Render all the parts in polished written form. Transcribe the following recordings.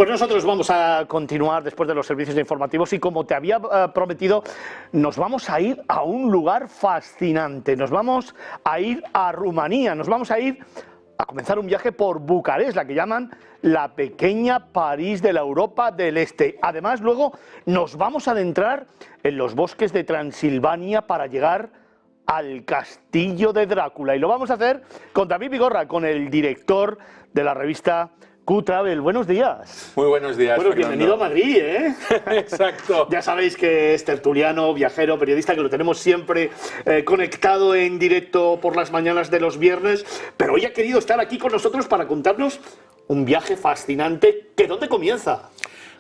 Pues nosotros vamos a continuar después de los servicios informativos y como te había prometido, nos vamos a ir a un lugar fascinante, nos vamos a ir a Rumanía, nos vamos a ir a comenzar un viaje por Bucarest, la que llaman la pequeña París de la Europa del Este. Además, luego nos vamos a adentrar en los bosques de Transilvania para llegar al castillo de Drácula. Y lo vamos a hacer con David Vigorra, con el director de la revista Q-Travel. Buenos días. Muy buenos días, Bueno, Fernando. bienvenido a Madrid, ¿eh? Exacto. Ya sabéis que es tertuliano, viajero, periodista, que lo tenemos siempre conectado en directo por las mañanas de los viernes, pero hoy ha querido estar aquí con nosotros para contarnos un viaje fascinante. ¿Que dónde comienza?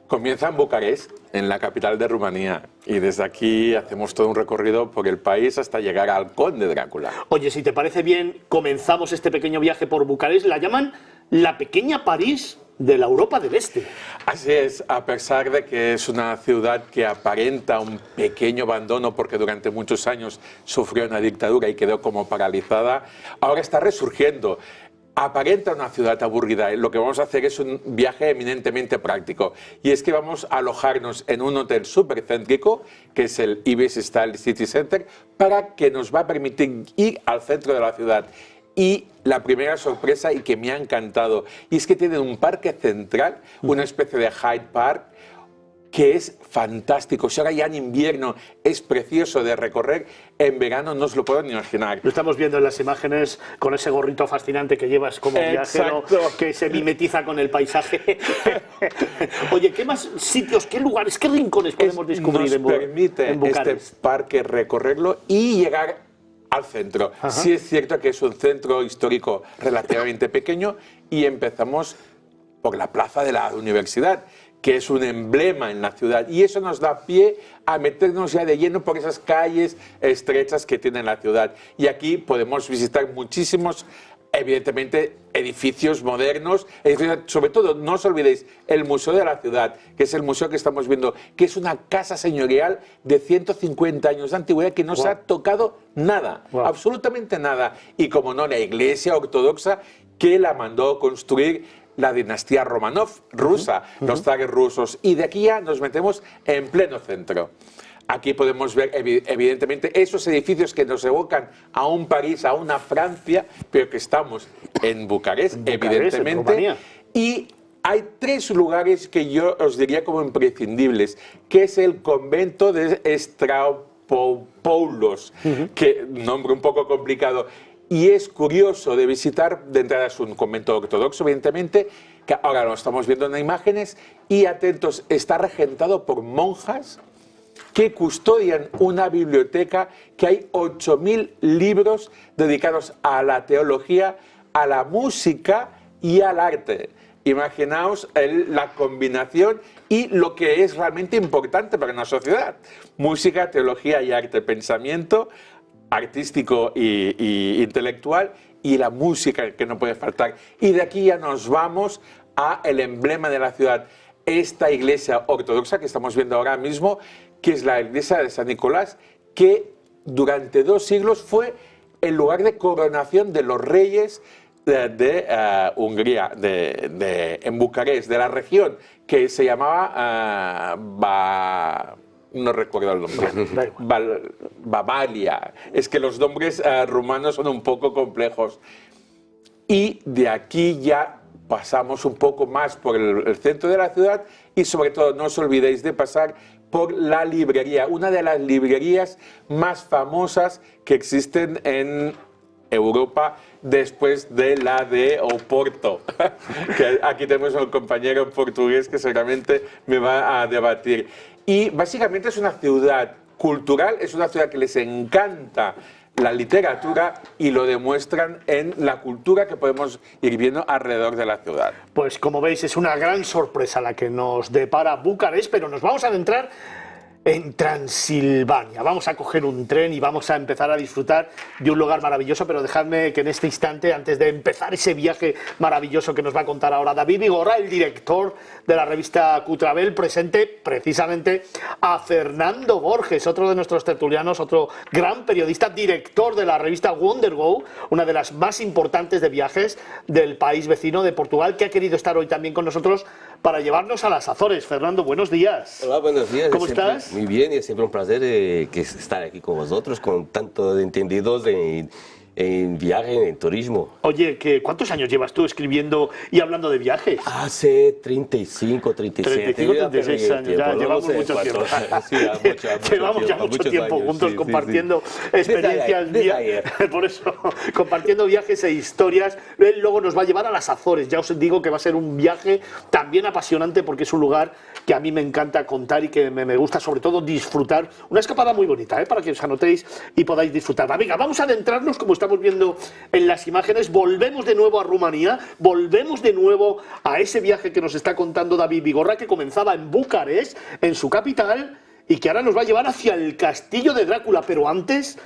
Comienza en Bucarest, en la capital de Rumanía, y desde aquí hacemos todo un recorrido por el país hasta llegar al Conde Drácula. Oye, si te parece bien, comenzamos este pequeño viaje por Bucarest. La llaman la pequeña París de la Europa del Este. Así es, a pesar de que es una ciudad que aparenta un pequeño abandono porque durante muchos años sufrió una dictadura y quedó como paralizada, ahora está resurgiendo. Aparenta una ciudad aburrida. Lo que vamos a hacer es un viaje eminentemente práctico. Y es que vamos a alojarnos en un hotel súper céntrico, que es el Ibis Style City Center, para que nos va a permitir ir al centro de la ciudad. Y la primera sorpresa, y que me ha encantado, y es que tienen un parque central, una especie de Hyde Park, que es fantástico. Si ahora ya en invierno es precioso de recorrer, en verano no os lo puedo ni imaginar. Lo estamos viendo en las imágenes con ese gorrito fascinante que llevas como viajero, Exacto. que se mimetiza con el paisaje. Oye, ¿qué más sitios, qué lugares, qué rincones podemos descubrir Nos permite en Bucarest? este parque recorrerlo y llegar al centro. Sí es cierto que es un centro histórico relativamente pequeño y empezamos por la plaza de la universidad, que es un emblema en la ciudad, y eso nos da pie a meternos ya de lleno por esas calles estrechas que tiene la ciudad. Y aquí podemos visitar muchísimos, evidentemente, edificios modernos, sobre todo, no os olvidéis, el Museo de la Ciudad, que es el museo que estamos viendo, que es una casa señorial de 150 años de antigüedad que no se ha tocado nada, absolutamente nada. Y como no, la iglesia ortodoxa que la mandó construir la dinastía Romanov rusa, los zares rusos, y de aquí ya nos metemos en pleno centro. Aquí podemos ver evidentemente esos edificios que nos evocan a un París, a una Francia, pero que estamos en Bucarest, evidentemente. Y hay tres lugares que yo os diría como imprescindibles, que es el convento de Straupoulos, que nombre un poco complicado. Y es curioso de visitar, de entrada es un convento ortodoxo, evidentemente, que ahora lo estamos viendo en imágenes, y atentos, está regentado por monjas que custodian una biblioteca que hay 8.000 libros dedicados a la teología, a la música y al arte. Imaginaos la combinación y lo que es realmente importante para una sociedad. Música, teología y arte, pensamiento artístico y intelectual, y la música que no puede faltar. Y de aquí ya nos vamos a el emblema de la ciudad, esta iglesia ortodoxa que estamos viendo ahora mismo, que es la iglesia de San Nicolás, que durante 2 siglos fue el lugar de coronación de los reyes de Hungría, en Bucarest, de la región que se llamaba no recuerdo el nombre. Bavaria. Es que los nombres rumanos son un poco complejos. Y de aquí ya pasamos un poco más por el centro de la ciudad, y sobre todo no os olvidéis de pasar por la librería, una de las librerías más famosas que existen en Europa después de la de Oporto. Que aquí tenemos a un compañero portugués que seguramente me va a debatir. Y básicamente es una ciudad cultural, es una ciudad que les encanta la literatura y lo demuestran en la cultura que podemos ir viendo alrededor de la ciudad. Pues como veis es una gran sorpresa la que nos depara Bucarest, pero nos vamos a adentrar en Transilvania. Vamos a coger un tren y vamos a empezar a disfrutar de un lugar maravilloso, pero dejadme que en este instante, antes de empezar ese viaje maravilloso que nos va a contar ahora David Vigorra, el director de la revista Q-Travel, presente precisamente a Fernando Borges, otro de nuestros tertulianos, otro gran periodista, director de la revista Wondergo, una de las más importantes de viajes del país vecino de Portugal, que ha querido estar hoy también con nosotros para llevarnos a las Azores. Fernando, buenos días. Hola, buenos días. ¿Cómo estás? Muy bien, y es siempre un placer estar aquí con vosotros, con tanto de entendidos en viaje, en turismo. Oye, ¿cuántos años llevas tú escribiendo y hablando de viajes? Hace 35, 36 36 años, ya llevamos mucho tiempo. Sí, Llevamos ya mucho tiempo juntos compartiendo experiencias, por eso, compartiendo viajes e historias. Él luego nos va a llevar a las Azores. Ya os digo que va a ser un viaje también apasionante porque es un lugar que a mí me encanta contar y que me gusta sobre todo disfrutar. Una escapada muy bonita, para que os anotéis y podáis disfrutarla. Venga, vamos a adentrarnos, como estamos viendo en las imágenes, volvemos de nuevo a Rumanía, volvemos de nuevo a ese viaje que nos está contando David Vigorra, que comenzaba en Bucarest, en su capital, y que ahora nos va a llevar hacia el castillo de Drácula. Pero antes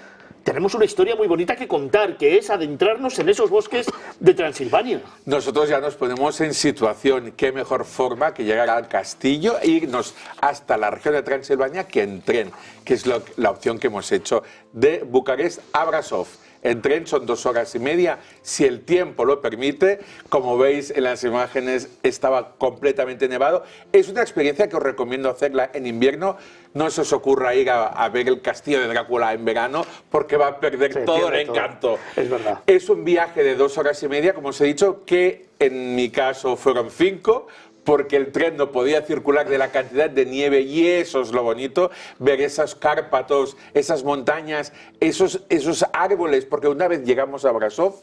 tenemos una historia muy bonita que contar, que es adentrarnos en esos bosques de Transilvania. Nosotros ya nos ponemos en situación. Qué mejor forma que llegar al castillo e irnos hasta la región de Transilvania que en tren, que es la opción que hemos hecho de Bucarest a Brasov. En tren son 2 horas y media, si el tiempo lo permite. Como veis en las imágenes, estaba completamente nevado. Es una experiencia que os recomiendo hacerla en invierno. No se os ocurra ir a ver el castillo de Drácula en verano, porque va a perder todo el encanto. Es verdad. Es un viaje de 2 horas y media, como os he dicho, que en mi caso fueron 5, porque el tren no podía circular de la cantidad de nieve, y eso es lo bonito, ver esos Cárpatos, esas montañas, esos árboles, porque una vez llegamos a Brasov,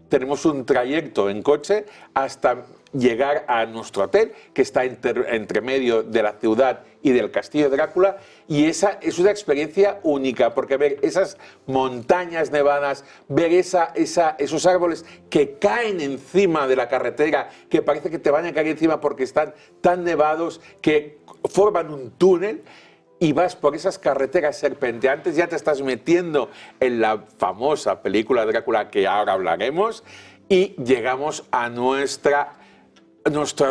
tenemos un trayecto en coche hasta llegar a nuestro hotel, que está entre medio de la ciudad y del castillo de Drácula, y esa es una experiencia única, porque ver esas montañas nevadas, ver esos árboles que caen encima de la carretera, que parece que te van a caer encima porque están tan nevados que forman un túnel, y vas por esas carreteras serpenteantes, ya te estás metiendo en la famosa película Drácula, que ahora hablaremos, y llegamos a nuestro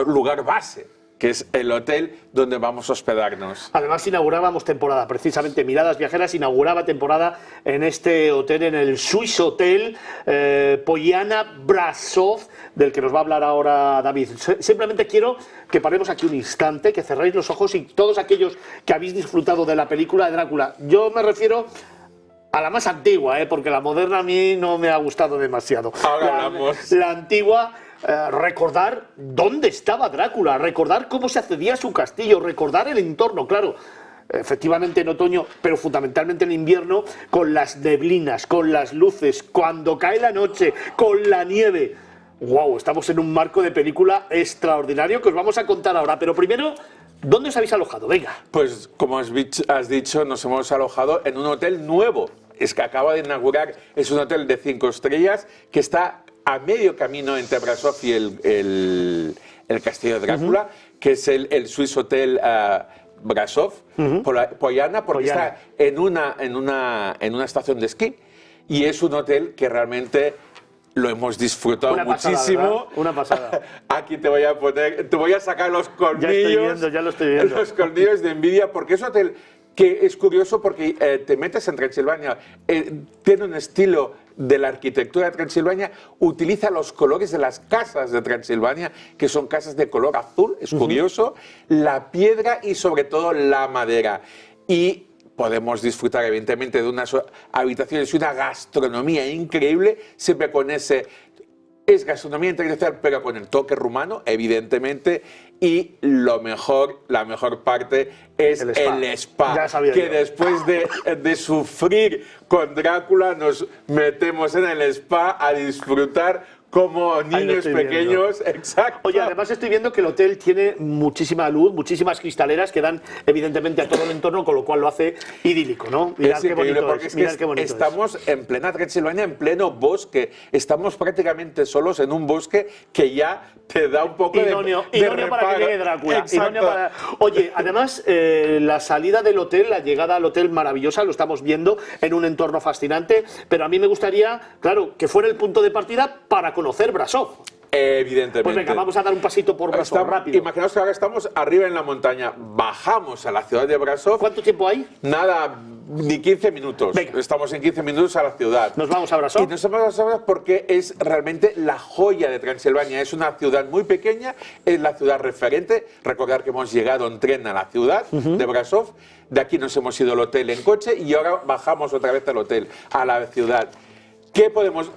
lugar base, que es el hotel donde vamos a hospedarnos. Además inaugurábamos temporada, precisamente Miradas Viajeras inauguraba temporada en este hotel, en el Swiss Hotel Poiana Brasov, del que nos va a hablar ahora David. Simplemente quiero que paremos aquí un instante, que cerréis los ojos, y todos aquellos que habéis disfrutado de la película de Drácula, yo me refiero a la más antigua, porque la moderna a mí no me ha gustado demasiado. Ahora hablamos. La antigua. Recordar dónde estaba Drácula, recordar cómo se accedía a su castillo, recordar el entorno, claro, efectivamente en otoño, pero fundamentalmente en invierno, con las neblinas, con las luces, cuando cae la noche, con la nieve. ¡Wow! Estamos en un marco de película extraordinario que os vamos a contar ahora, pero primero, ¿dónde os habéis alojado? Venga. Pues como has dicho, nos hemos alojado en un hotel nuevo, es que acaba de inaugurar, es un hotel de 5 estrellas que está a medio camino entre Brasov y el castillo de Drácula, que es el Swiss Hotel Brasov, Poiana, porque está en una estación de esquí, y es un hotel que realmente lo hemos disfrutado muchísimo. Una pasada. Aquí te voy a sacar los colmillos. Ya lo estoy viendo. Los colmillos de envidia, porque es un hotel que es curioso porque te metes en Transilvania, tiene un estilo de la arquitectura de Transilvania, utiliza los colores de las casas de Transilvania, que son casas de color azul, es curioso, la piedra y sobre todo la madera. Y podemos disfrutar evidentemente de unas habitaciones y una gastronomía increíble, siempre con es gastronomía internacional, pero con el toque rumano, evidentemente, y la mejor parte es el spa, que después de sufrir con Drácula nos metemos en el spa a disfrutar como niños pequeños. Exacto. Oye, además estoy viendo que el hotel tiene muchísima luz, muchísimas cristaleras que dan evidentemente a todo el entorno, con lo cual lo hace idílico, ¿no? Mirad qué bonito porque estamos en plena Transilvania, en pleno bosque. Estamos prácticamente solos en un bosque que ya te da un poco idóneo para que llegue Drácula. Oye, además la salida del hotel, la llegada al hotel maravillosa, lo estamos viendo en un entorno fascinante, pero a mí me gustaría, claro, que fuera el punto de partida para conocer Brasov. Evidentemente. Pues venga, vamos a dar un pasito por Brasov, rápido. Imaginaos que ahora estamos arriba en la montaña, bajamos a la ciudad de Brasov. ¿Cuánto tiempo hay? Nada, ni 15 minutos. Venga. Estamos en 15 minutos a la ciudad. Nos vamos a Brasov. Y nos vamos a Brasov porque es realmente la joya de Transilvania. Es una ciudad muy pequeña, es la ciudad referente. Recordar que hemos llegado en tren a la ciudad de Brasov. De aquí nos hemos ido al hotel en coche y ahora bajamos otra vez al hotel, a la ciudad. ¿Qué podemos?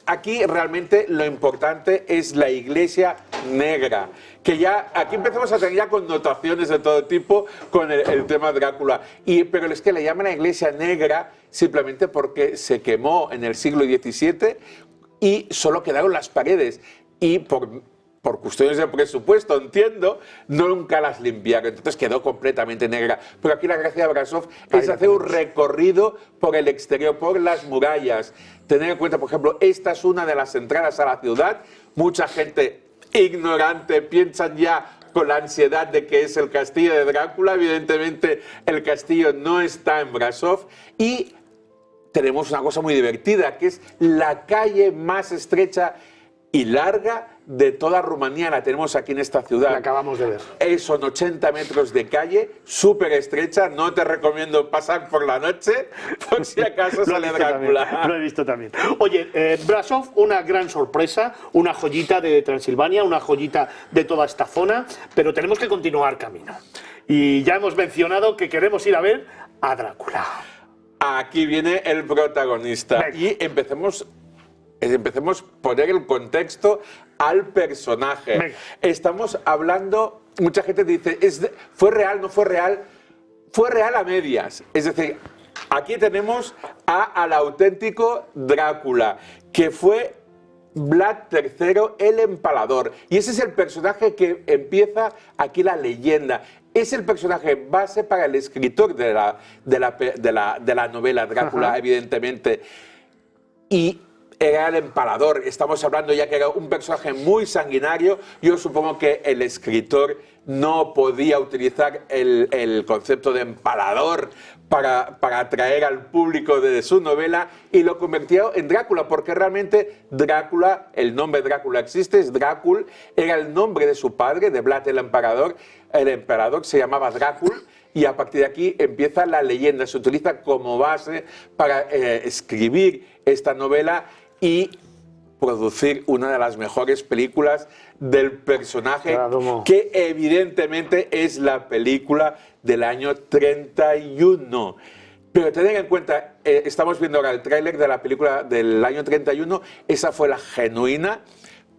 Aquí realmente lo importante es la iglesia negra, que ya aquí empezamos a tener ya connotaciones de todo tipo con el tema Drácula, pero es que le llaman la iglesia negra simplemente porque se quemó en el siglo XVII y solo quedaron las paredes y por cuestiones de presupuesto, entiendo, nunca las limpiaron, entonces quedó completamente negra. Pero aquí la gracia de Brasov es hacer un recorrido por el exterior, por las murallas. Tener en cuenta, por ejemplo, esta es una de las entradas a la ciudad. Mucha gente ignorante piensan ya con la ansiedad de que es el castillo de Drácula. Evidentemente, el castillo no está en Brasov. Y tenemos una cosa muy divertida, que es la calle más estrecha y larga de toda Rumanía, la tenemos aquí en esta ciudad. La acabamos de ver. Son 80 metros de calle, súper estrecha, no te recomiendo pasar por la noche, por si acaso sale Drácula. Lo he visto también. Oye, Brasov, una gran sorpresa, una joyita de Transilvania, una joyita de toda esta zona, pero tenemos que continuar camino. Y ya hemos mencionado que queremos ir a ver a Drácula. Aquí viene el protagonista. Venga. Y empecemos a poner el contexto al personaje. Venga. Estamos hablando, mucha gente dice, ¿fue real, no fue real? Fue real a medias. Es decir, aquí tenemos al auténtico Drácula, que fue Vlad III el Empalador. Y ese es el personaje que empieza aquí la leyenda. Es el personaje base para el escritor de la novela Drácula, evidentemente. Y era el Empalador. Estamos hablando ya que era un personaje muy sanguinario. Yo supongo que el escritor no podía utilizar el concepto de empalador para atraer al público de su novela y lo convirtió en Drácula, porque realmente Drácula, el nombre Drácula existe, es Drácul, era el nombre de su padre, de Vlad el Emperador. El emperador se llamaba Drácul. Y a partir de aquí empieza la leyenda, se utiliza como base para escribir esta novela y producir una de las mejores películas del personaje, que evidentemente es la película del año 31. Pero tened en cuenta, estamos viendo ahora el tráiler de la película del año 31, esa fue la genuina.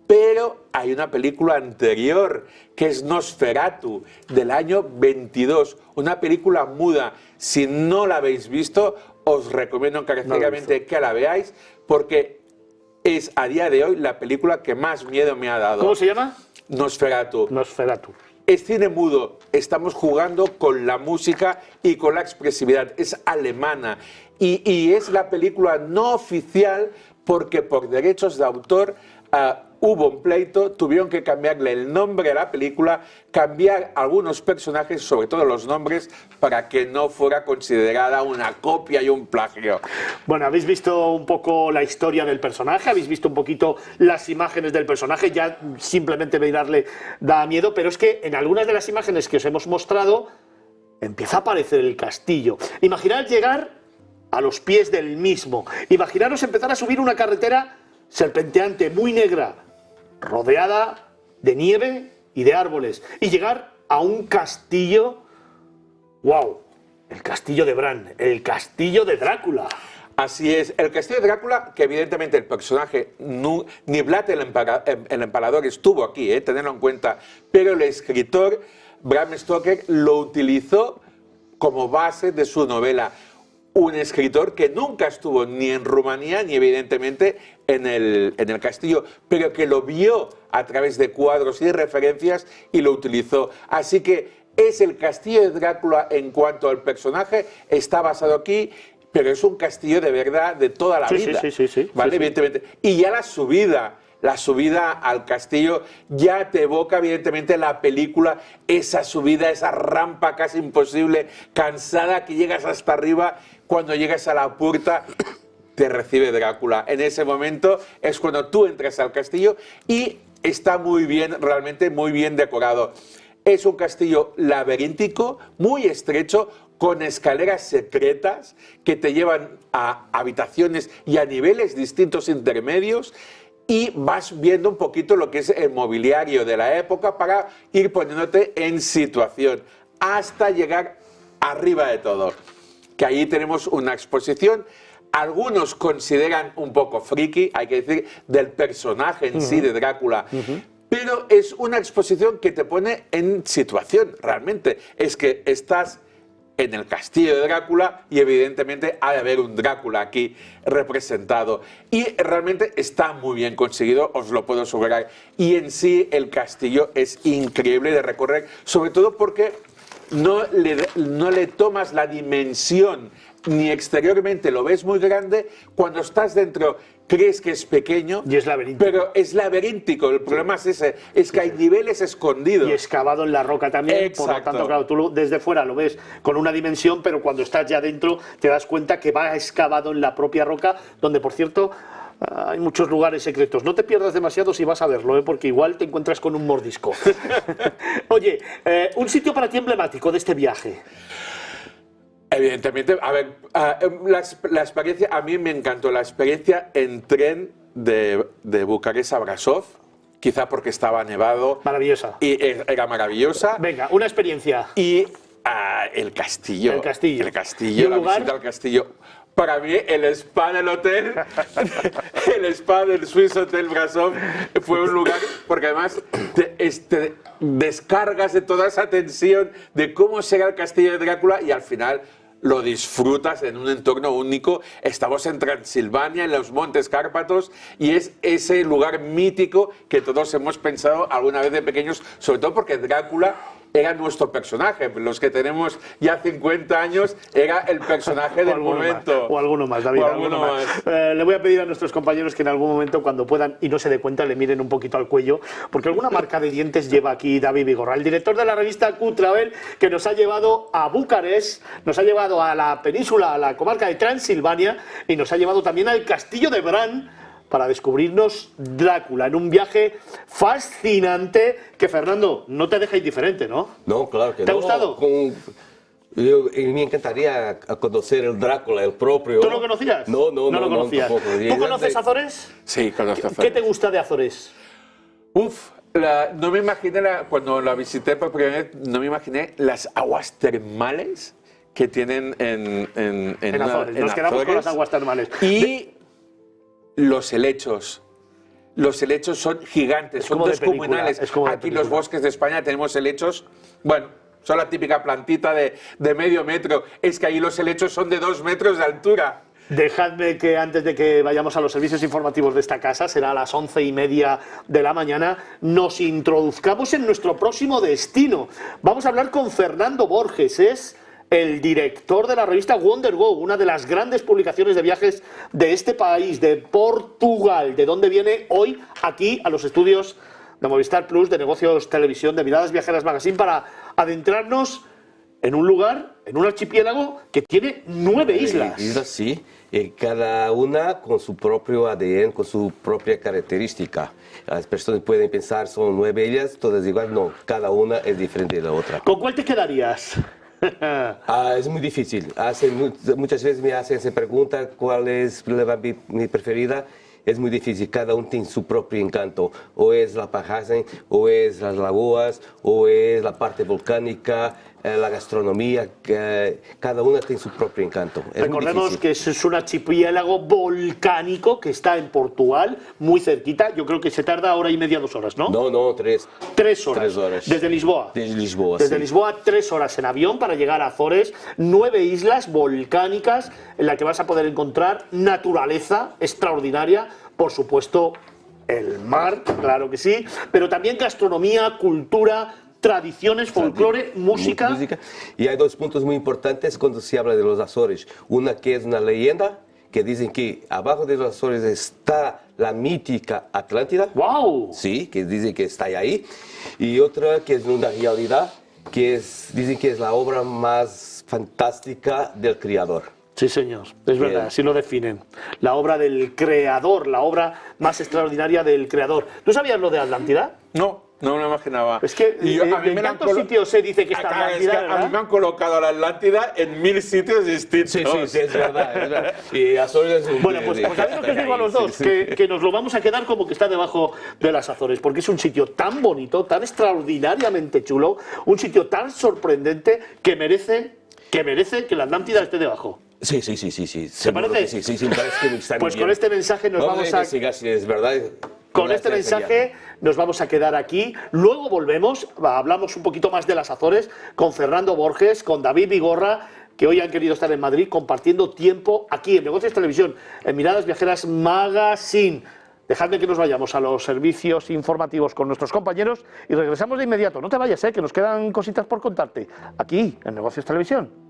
Pero hay una película anterior, que es Nosferatu, del año 22, una película muda. Si no la habéis visto, os recomiendo encarecidamente que la veáis, porque es a día de hoy la película que más miedo me ha dado. ¿Cómo se llama? Nosferatu. Nosferatu. Es cine mudo, estamos jugando con la música y con la expresividad, es alemana y es la película no oficial porque por derechos de autor hubo un pleito, tuvieron que cambiarle el nombre a la película, cambiar algunos personajes, sobre todo los nombres, para que no fuera considerada una copia y un plagio. Bueno, habéis visto un poco la historia del personaje, habéis visto un poquito las imágenes del personaje, ya simplemente mirarle da miedo, pero es que en algunas de las imágenes que os hemos mostrado empieza a aparecer el castillo. Imaginad llegar a los pies del mismo, imaginaros empezar a subir una carretera serpenteante, muy negra, rodeada de nieve y de árboles, y llegar a un castillo, ¡wow!, el castillo de Bran, el castillo de Drácula. Así es, el castillo de Drácula, que evidentemente el personaje, ni Vlad el Empalador estuvo aquí, tenerlo en cuenta, pero el escritor Bram Stoker lo utilizó como base de su novela. Un escritor que nunca estuvo ni en Rumanía ni evidentemente en el castillo, pero que lo vio a través de cuadros y de referencias y lo utilizó. Así que es el castillo de Drácula en cuanto al personaje, está basado aquí, pero es un castillo de verdad de toda la vida. Sí. ¿Vale? Evidentemente. Y ya la subida al castillo ya te evoca evidentemente la película, esa subida, esa rampa casi imposible, cansada, que llegas hasta arriba, cuando llegas a la puerta te recibe Drácula. En ese momento es cuando tú entras al castillo y está muy bien, realmente muy bien decorado. Es un castillo laberíntico, muy estrecho, con escaleras secretas que te llevan a habitaciones y a niveles distintos intermedios, y vas viendo un poquito lo que es el mobiliario de la época para ir poniéndote en situación hasta llegar arriba de todo, que ahí tenemos una exposición. Algunos consideran un poco friki, hay que decir, del personaje en sí de Drácula, pero es una exposición que te pone en situación, realmente. Es que estás en el castillo de Drácula y evidentemente ha de haber un Drácula aquí representado. Y realmente está muy bien conseguido, os lo puedo asegurar. Y en sí el castillo es increíble de recorrer, sobre todo porque no le tomas la dimensión, ni exteriormente lo ves muy grande. Cuando estás dentro crees que es pequeño, y es laberíntico. Pero es laberíntico. El problema es ese, es que hay niveles escondidos. Y excavado en la roca también. Exacto. Por lo tanto, claro, tú desde fuera lo ves con una dimensión, pero cuando estás ya dentro te das cuenta que va excavado en la propia roca, donde, por cierto, hay muchos lugares secretos. No te pierdas demasiado si vas a verlo, porque igual te encuentras con un mordisco. Oye, un sitio para ti emblemático de este viaje. Evidentemente, a ver, la experiencia, a mí me encantó la experiencia en tren de Bucarest a Brasov, quizá porque estaba nevado. Maravillosa. Y era maravillosa. Venga, una experiencia. Y el castillo. El castillo. El castillo, la visita al castillo. Para mí, el spa del hotel, el spa del Swiss Hotel Brasov, fue un lugar, porque además te descargas de toda esa tensión de cómo será el castillo de Drácula y al final lo disfrutas en un entorno único. Estamos en Transilvania, en los Montes Cárpatos, y es ese lugar mítico que todos hemos pensado alguna vez de pequeños, sobre todo porque Drácula era nuestro personaje. Los que tenemos ya 50 años, era el personaje del momento. O alguno más, David. O alguno más. Le voy a pedir a nuestros compañeros que en algún momento, cuando puedan y no se dé cuenta, le miren un poquito al cuello, porque alguna marca de dientes lleva aquí David Vigorra, el director de la revista Q-Travel, que nos ha llevado a Bucarest, nos ha llevado a la península, a la comarca de Transilvania, y nos ha llevado también al castillo de Bran, para descubrirnos Drácula, en un viaje fascinante que, Fernando, no te deja indiferente, ¿no? No, claro que no. ¿Te ha gustado? Me encantaría conocer el Drácula, el propio. ¿Tú lo conocías? No lo conocías. tampoco. ¿Tú conoces Azores? Sí, conozco Azores. ¿Qué te gusta de Azores? Uf, no me imaginé, cuando la visité por primera vez, no me imaginé las aguas termales que tienen en Azores. Nos quedamos Azores. con las aguas termales. Y los helechos. Los helechos son gigantes, son descomunales. Aquí en los bosques de España tenemos helechos, bueno, son la típica plantita de medio metro. Es que ahí los helechos son de 2 metros de altura. Dejadme que antes de que vayamos a los servicios informativos de esta casa, será a las 11:30 de la mañana, nos introduzcamos en nuestro próximo destino. Vamos a hablar con Fernando Borges, es el director de la revista Wondergo, una de las grandes publicaciones de viajes de este país, de Portugal, de donde viene hoy aquí a los estudios de Movistar Plus, de Negocios Televisión, de Miradas Viajeras Magazine, para adentrarnos en un lugar, en un archipiélago que tiene 9 islas. Islas, sí, cada una con su propio ADN, con su propia característica. Las personas pueden pensar, son 9 islas, todas igual, no, cada una es diferente de la otra. ¿Con cuál te quedarías? Es muy difícil. Muchas veces me hacen esa pregunta, ¿cuál es mi preferida? Es muy difícil, cada uno tiene su propio encanto. O es la pajazen, o es las lagoas, o es la parte volcánica, la gastronomía. Cada una tiene su propio encanto. Recordemos que es un archipiélago volcánico que está en Portugal, muy cerquita. Yo creo que se tarda 1:30, 2 horas, ¿no? No, 3. 3 horas. 3 horas. Desde Lisboa. Desde Lisboa, Desde sí. Lisboa, 3 horas en avión para llegar a Azores. 9 islas volcánicas en las que vas a poder encontrar naturaleza extraordinaria. Por supuesto, el mar, claro que sí, pero también gastronomía, cultura, tradiciones, folclore, música. Y hay 2 puntos muy importantes cuando se habla de los Azores. Una que es una leyenda, que dicen que abajo de los Azores está la mítica Atlántida. ¡Wow! Sí, que dicen que está ahí. Y otra que es una realidad, dicen que es la obra más fantástica del Creador. Sí, señor, es verdad, así lo definen. La obra del creador, la obra más extraordinaria del creador. ¿Tú sabías lo de Atlántida? No, no me lo imaginaba. Es que Y a mí en tantos sitios se dice que está Claro, Atlántida, es que a mí ¿verdad? me han colocado a la Atlántida en 1000 sitios distintos. Sí, sí, sí, es verdad, es verdad. Y Azores es un... Bueno, pues sabéis lo que os digo a los dos, que nos lo vamos a quedar como que está debajo de las Azores, porque es un sitio tan bonito, tan extraordinariamente chulo, un sitio tan sorprendente que merece que la Atlántida esté debajo. Sí, sí, sí, sí, sí. ¿Te parece? Sí, sí, sí, me parece que está muy Pues bien. con este mensaje nos vamos a... investigar si es verdad. Con este mensaje nos vamos a quedar aquí. Luego volvemos, hablamos un poquito más de las Azores con Fernando Borges, con David Vigorra, que hoy han querido estar en Madrid compartiendo tiempo aquí en Negocios Televisión, en Miradas Viajeras Magazine. Dejadme que nos vayamos a los servicios informativos con nuestros compañeros y regresamos de inmediato. No te vayas, que nos quedan cositas por contarte aquí en Negocios Televisión.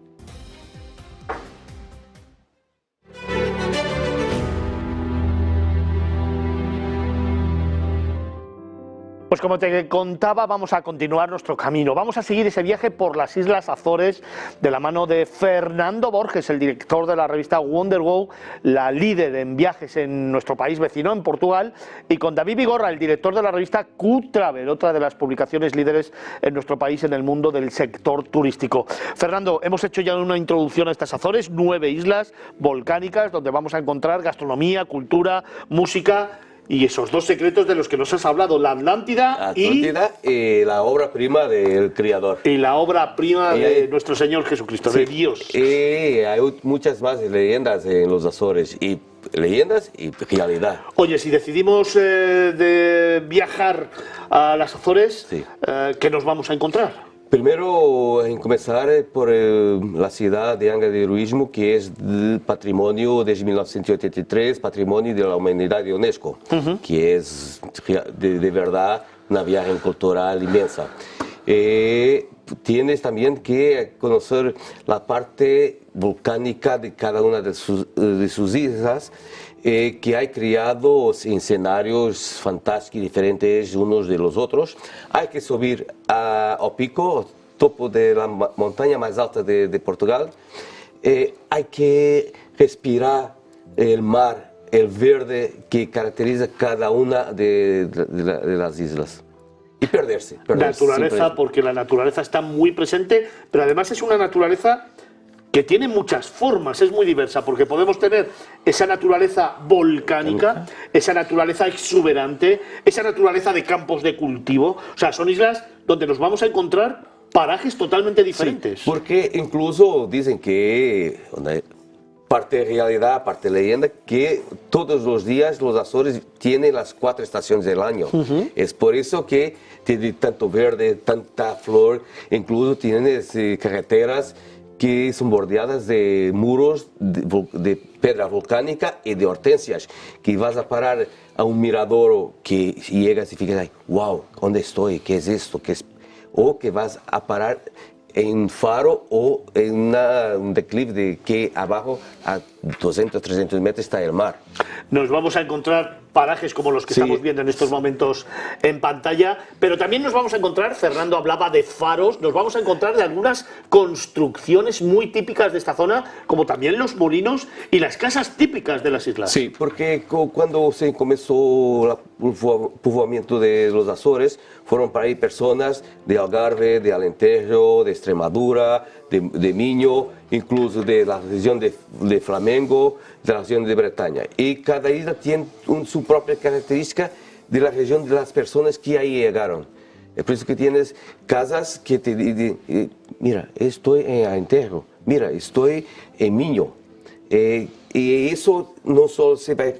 Pues como te contaba, vamos a continuar nuestro camino. Vamos a seguir ese viaje por las Islas Azores de la mano de Fernando Borges, el director de la revista Wonderwall, la líder en viajes en nuestro país vecino, en Portugal, y con David Vigorra, el director de la revista Q-Travel, otra de las publicaciones líderes en nuestro país en el mundo del sector turístico. Fernando, hemos hecho ya una introducción a estas Azores, 9 islas volcánicas donde vamos a encontrar gastronomía, cultura, música y esos dos secretos de los que nos has hablado, la Atlántida y la obra prima del creador. y la obra prima de nuestro Señor Jesucristo, de Dios. Hay muchas más leyendas en los Azores, y leyendas y realidad. Oye, si decidimos de viajar a las Azores, Sí. ¿qué nos vamos a encontrar? Primero, en comenzar por la ciudad de Angra de Heroísmo, que es del patrimonio desde 1983, patrimonio de la humanidad de UNESCO, que es de verdad una viaje cultural inmensa. Tienes también que conocer la parte volcánica de cada una de sus islas, que hay creados escenarios fantásticos diferentes unos de los otros. Hay que subir al pico, topo de la montaña más alta de Portugal. Hay que respirar el mar, el verde que caracteriza cada una de las islas. Y perderse. Naturaleza, siempre. porque la naturaleza está muy presente, pero además es una naturaleza que tiene muchas formas, es muy diversa, porque podemos tener esa naturaleza volcánica, esa naturaleza exuberante, esa naturaleza de campos de cultivo. O sea, son islas donde nos vamos a encontrar parajes totalmente diferentes. Sí, porque incluso dicen que, parte realidad, parte leyenda, que todos los días los Azores tienen las 4 estaciones del año. Es por eso que tiene tanto verde, tanta flor, incluso tienes carreteras que son bordeadas de muros de piedra volcánica y de hortensias, que vas a parar a un mirador que llegas y fijas ahí, wow, ¿dónde estoy? ¿Qué es esto? ¿Qué es? O que vas a parar en un faro o en un declive de que abajo a 200, 300 metros está el mar. Nos vamos a encontrar parajes como los que estamos viendo en estos momentos en pantalla, pero también nos vamos a encontrar, Fernando hablaba de faros, nos vamos a encontrar de algunas construcciones muy típicas de esta zona, como también los molinos y las casas típicas de las islas. Sí, porque cuando se comenzó el poblamiento de los Azores, fueron para ahí personas de Algarve, de Alentejo, de Extremadura, de Miño, incluso de la región de Flamengo, de la región de Bretaña. Y cada isla tiene su propia característica de la región de las personas que ahí llegaron. Es por eso que tienes casas que te dicen, mira, estoy en Alentejo, mira, estoy en Miño. Y eso no solo se va a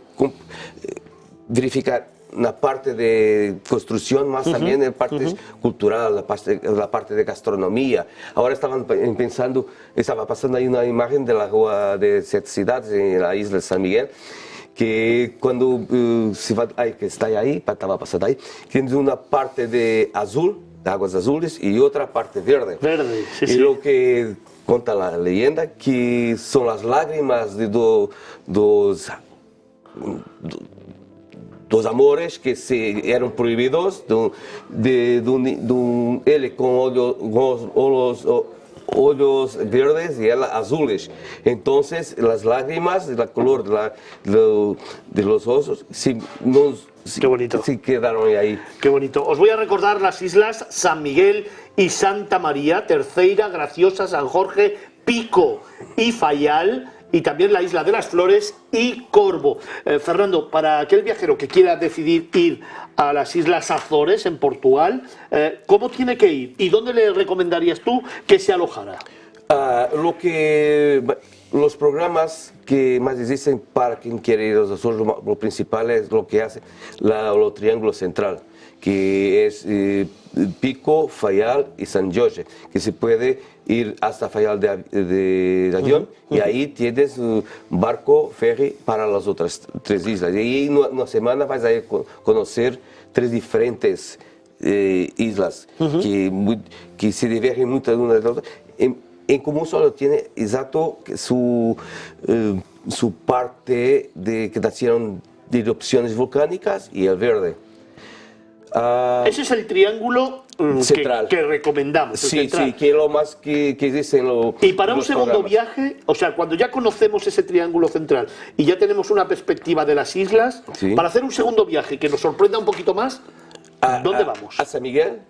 verificar la parte de construcción, más también en la parte cultural, la parte de gastronomía. Ahora estaba pasando ahí una imagen de la Rua de 7 Ciudades en la isla de San Miguel, que cuando se va, que está ahí, estaba pasando ahí, tienes una parte de azul, de aguas azules, y otra parte verde. Verde, sí, y sí. lo que cuenta la leyenda, que son las lágrimas de dos amores que eram proibidos, él con ojos verdes y ella azules. Entonces, las lágrimas, el color de los ojos, sí, Qué bonito. sí quedaron ahí. Qué bonito. Os voy a recordar las islas San Miguel y Santa María, Terceira, Graciosa, San Jorge, Pico y Fayal, y también la Isla de las Flores y Corvo. Fernando, para aquel viajero que quiera decidir ir a las Islas Azores en Portugal, ¿cómo tiene que ir? ¿Y dónde le recomendarías tú que se alojara? Los programas que más existen para quien quiere ir a los Azores, lo principal es lo que hace el Triángulo Central, que es Pico, Fayal y San Jorge, que se puede ir hasta Fayal de avión, y ahí tienes un barco, ferry para las otras 3 islas. Y ahí en una semana vas a ir conocer 3 diferentes islas que se divergen mucho de una de la otra. En común solo tiene exacto su parte que nacieron de erupciones volcánicas y el verde. Ese es el triángulo central que recomendamos. Sí, que es lo más que existe en los Y para un segundo programas. viaje, o sea, cuando ya conocemos ese triángulo central y ya tenemos una perspectiva de las islas, Sí. para hacer un segundo viaje que nos sorprenda un poquito más, ¿dónde vamos? A San Miguel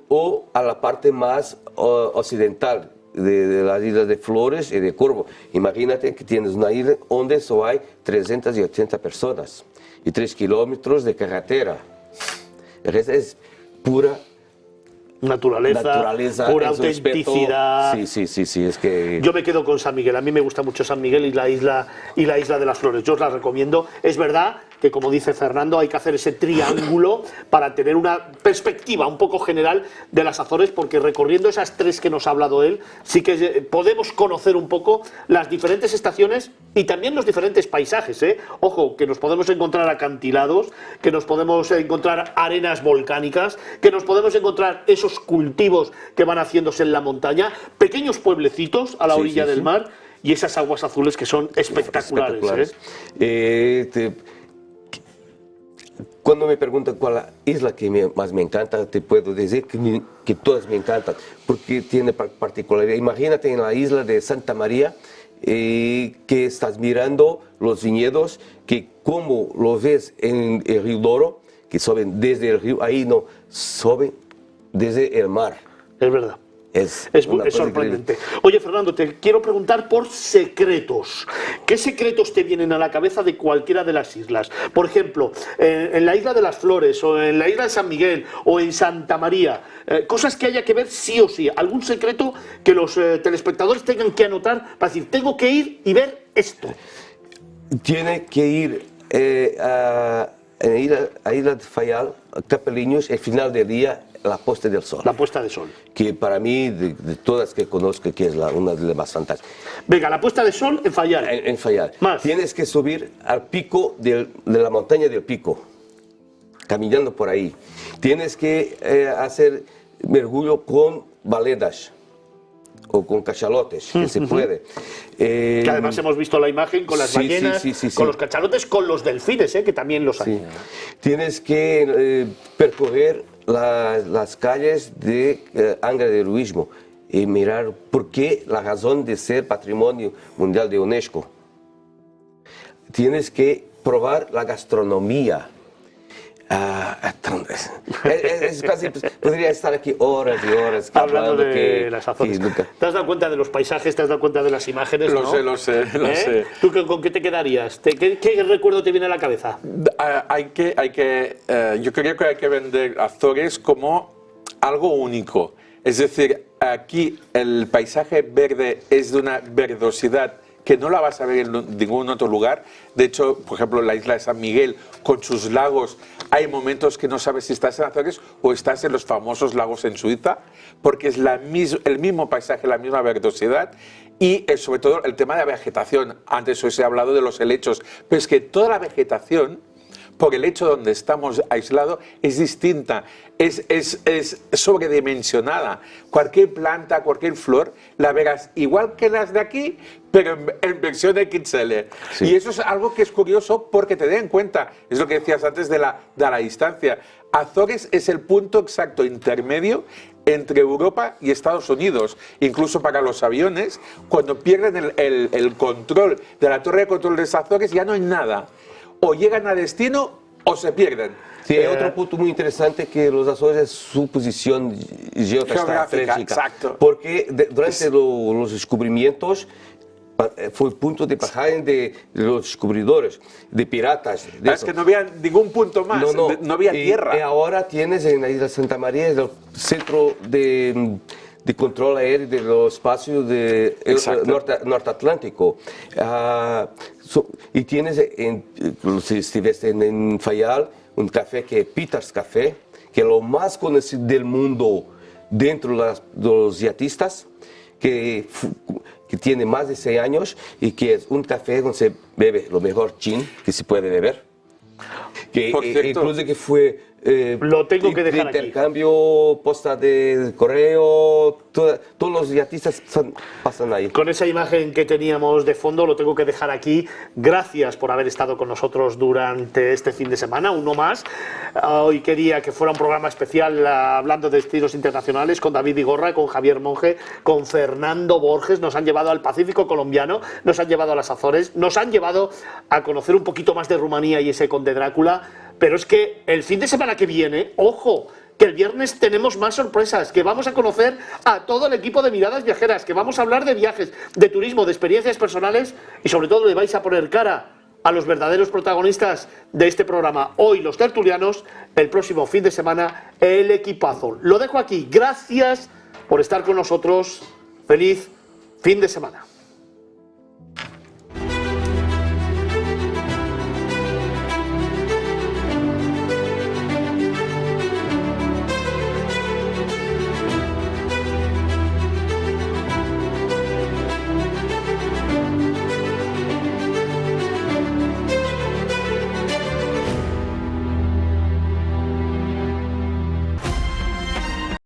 o a la parte más occidental de las islas de Flores y de Corvo. Imagínate que tienes una isla donde solo hay 380 personas y 3 kilómetros de carretera. El resto es pura Naturaleza, pura en su respeto. autenticidad. Sí, es que... Yo me quedo con San Miguel. A mí me gusta mucho San Miguel y la isla de las Flores. Yo os la recomiendo. Es verdad que, como dice Fernando, hay que hacer ese triángulo para tener una perspectiva un poco general de las Azores, porque recorriendo esas 3 que nos ha hablado él, sí que podemos conocer un poco las diferentes estaciones y también los diferentes paisajes, ¿eh? Ojo, que nos podemos encontrar acantilados, que nos podemos encontrar arenas volcánicas, que nos podemos encontrar esos cultivos que van haciéndose en la montaña, pequeños pueblecitos a la orilla del mar y esas aguas azules que son espectaculares. Cuando me preguntan cuál isla que más me encanta, te puedo decir que todas me encantan, porque tiene particularidad. Imagínate en la isla de Santa María, que estás mirando los viñedos, que como lo ves en el río Douro, que suben desde el río, ahí no, suben desde el mar. Es verdad. Es sorprendente. Oye, Fernando, te quiero preguntar por secretos. ¿Qué secretos te vienen a la cabeza de cualquiera de las islas? Por ejemplo, en la Isla de las Flores, o en la Isla de San Miguel, o en Santa María. Cosas que haya que ver sí o sí. ¿Algún secreto que los telespectadores tengan que anotar para decir, tengo que ir y ver esto? Tiene que ir a Isla de Fayal, Capeliños, el final del día, la puesta del sol. La puesta de sol. Que para mí, de todas que conozco, que es una de las más fantásticas. Venga, la puesta de sol en Fayal. En Fayal. Más. Tienes que subir al pico de la montaña del Pico, caminando por ahí. Tienes que hacer mergullo con baledas o con cachalotes, que se puede. Que además hemos visto la imagen con las ballenas, con los cachalotes, con los delfines, que también los hay. Sí. Tienes que percorrer las calles de Angra de Heroísmo y mirar por qué la razón de ser Patrimonio Mundial de UNESCO. Tienes que probar la gastronomía. Es casi, podría estar aquí horas y horas hablando de las Azores. nunca. ¿Te has dado cuenta de los paisajes? ¿Te has dado cuenta de las imágenes? Lo sé. ¿Tú con qué te quedarías? ¿Qué recuerdo te viene a la cabeza? Yo creo que hay que vender Azores como algo único. Es decir, aquí el paisaje verde es de una verdosidad que no la vas a ver en ningún otro lugar. De hecho, por ejemplo, la isla de San Miguel, con sus lagos, hay momentos que no sabes si estás en Azores o estás en los famosos lagos en Suiza, porque es el mismo paisaje, la misma verdosidad y sobre todo el tema de la vegetación. Antes os he hablado de los helechos, pero es que toda la vegetación, por el hecho donde estamos aislados, es distinta, es sobredimensionada. Cualquier planta, cualquier flor, la verás igual que las de aquí, pero en versión XL. Sí. Y eso es algo que es curioso porque te den cuenta, es lo que decías antes de la distancia. Azores es el punto exacto intermedio entre Europa y Estados Unidos, incluso para los aviones, cuando pierden el control de la torre de control de Azores ya no hay nada, o llegan a destino o se pierden. Sí, hay otro punto muy interesante que los Azores es su posición geoestratégica. Exacto. Porque durante los descubrimientos fue punto de pasaje de los descubridores, de piratas. Es que no había ningún punto más, no había tierra. Y ahora tienes en la isla Santa María el centro de control aéreo de los espacios de norte atlántico. Y tienes, si estuviste en Fayal, un café que es Peters Café, que es lo más conocido del mundo dentro de los yatistas, que tiene más de 6 años y que es un café donde se bebe lo mejor gin que se puede beber. Que incluso que fue lo tengo que dejar intercambio, posta de correo, todos los yatistas pasan ahí. Con esa imagen que teníamos de fondo lo tengo que dejar aquí. Gracias por haber estado con nosotros durante este fin de semana, uno más. Hoy quería que fuera un programa especial hablando de destinos internacionales con David Igorra, con Javier Monge, con Fernando Borges. Nos han llevado al Pacífico colombiano, nos han llevado a las Azores, nos han llevado a conocer un poquito más de Rumanía y ese Conde Drácula. Pero es que el fin de semana que viene, ojo, que el viernes tenemos más sorpresas, que vamos a conocer a todo el equipo de Miradas Viajeras, que vamos a hablar de viajes, de turismo, de experiencias personales y sobre todo le vais a poner cara a los verdaderos protagonistas de este programa. Hoy los tertulianos, el próximo fin de semana el equipazo. Lo dejo aquí. Gracias por estar con nosotros. Feliz fin de semana.